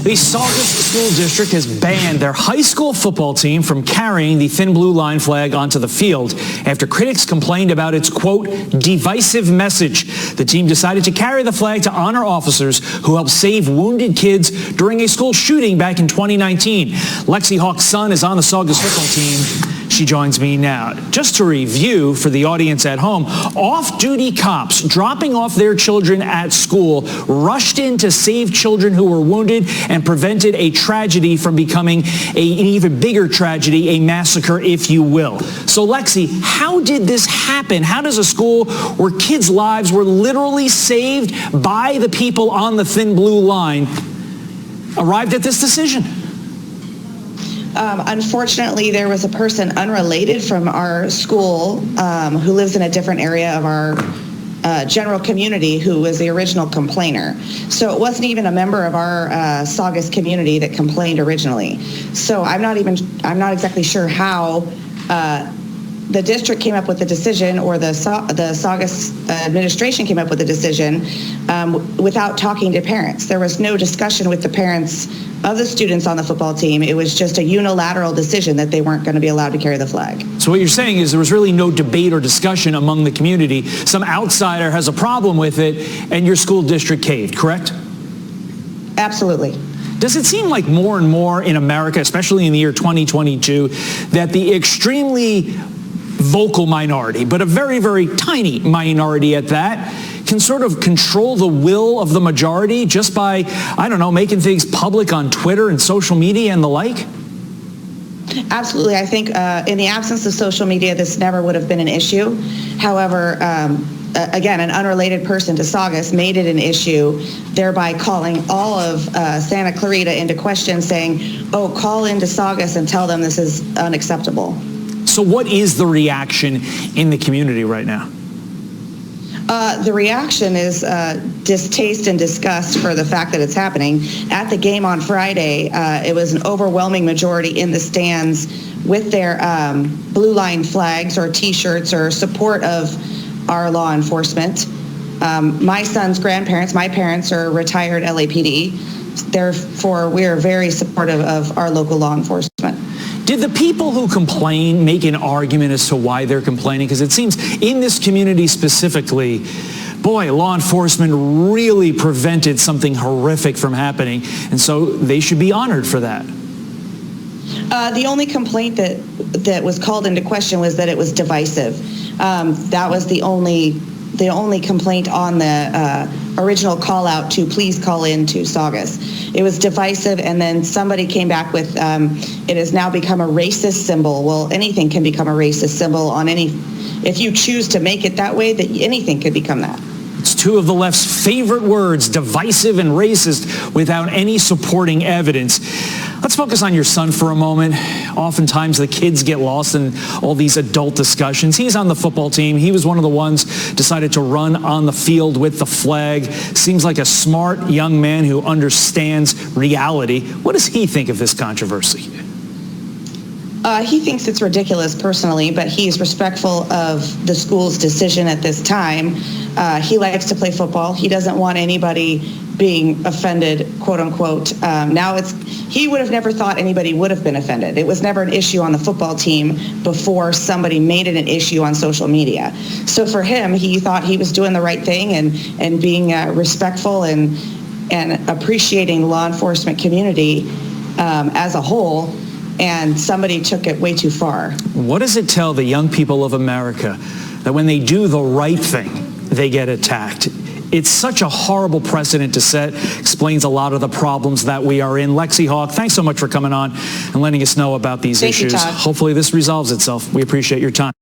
The Saugus School District has banned their high school football team from carrying the thin blue line flag onto the field after critics complained about its, quote, divisive message. The team decided to carry the flag to honor officers who helped save wounded kids during a school shooting back in 2019. Lexi Hawk's son is on the Saugus football team. She joins me now. Just to review for the audience at home, off-duty cops dropping off their children at school rushed in to save children who were wounded and prevented a tragedy from becoming an even bigger tragedy, a massacre, if you will. So Lexi, how did this happen? How does a school where kids' lives were literally saved by the people on the thin blue line arrived at this decision? Unfortunately, there was a person unrelated from our school who lives in a different area of our general community who was the original complainer. So it wasn't even a member of our Saugus community that complained originally. So I'm not exactly sure how the district came up with the decision, or the Saugus administration came up with the decision without talking to parents. There was no discussion with the parents of the students on the football team. It was just a unilateral decision that they weren't going to be allowed to carry the flag. So what you're saying is there was really no debate or discussion among the community. Some outsider has a problem with it, and your school district caved, correct? Absolutely. Does it seem like more and more in America, especially in the year 2022, that the extremely vocal minority, but a very, very tiny minority at that, can sort of control the will of the majority just by, I don't know, making things public on Twitter and social media and the like? Absolutely. I think in the absence of social media, this never would have been an issue. However, again, an unrelated person to Saugus made it an issue, thereby calling all of Santa Clarita into question, saying, oh, call into Saugus and tell them this is unacceptable. So what is the reaction in the community right now? The reaction is distaste and disgust for the fact that it's happening. At the game on Friday, it was an overwhelming majority in the stands with their blue line flags or T-shirts or support of our law enforcement. My son's grandparents, my parents, are retired LAPD. Therefore, we are very supportive of our local law enforcement. Did the people who complain make an argument as to why they're complaining? Because it seems in this community specifically, boy, law enforcement really prevented something horrific from happening, and so they should be honored for that. The only complaint that was called into question was that it was divisive. That was the only complaint on the original call out to please call in to Saugus. It was divisive, and then somebody came back with it has now become a racist symbol. Well, anything can become a racist symbol on any, if you choose to make it that way, that anything could become that. It's two of the left's favorite words, divisive and racist, without any supporting evidence. Let's focus on your son for a moment. Oftentimes the kids get lost in all these adult discussions. He's on the football team. He was one of the ones decided to run on the field with the flag. Seems like a smart young man who understands reality. What does he think of this controversy? He thinks it's ridiculous personally, but he's respectful of the school's decision at this time. He likes to play football. He doesn't want anybody being offended, quote unquote. He would have never thought anybody would have been offended. It was never an issue on the football team before somebody made it an issue on social media. So for him, he thought he was doing the right thing and being respectful and appreciating the law enforcement community as a whole. And somebody took it way too far. What does it tell the young people of America that when they do the right thing, they get attacked? It's such a horrible precedent to set. Explains a lot of the problems that we are in. Lexi Hawk, thanks so much for coming on and letting us know about these issues. Thank you, Todd. Hopefully this resolves itself. We appreciate your time.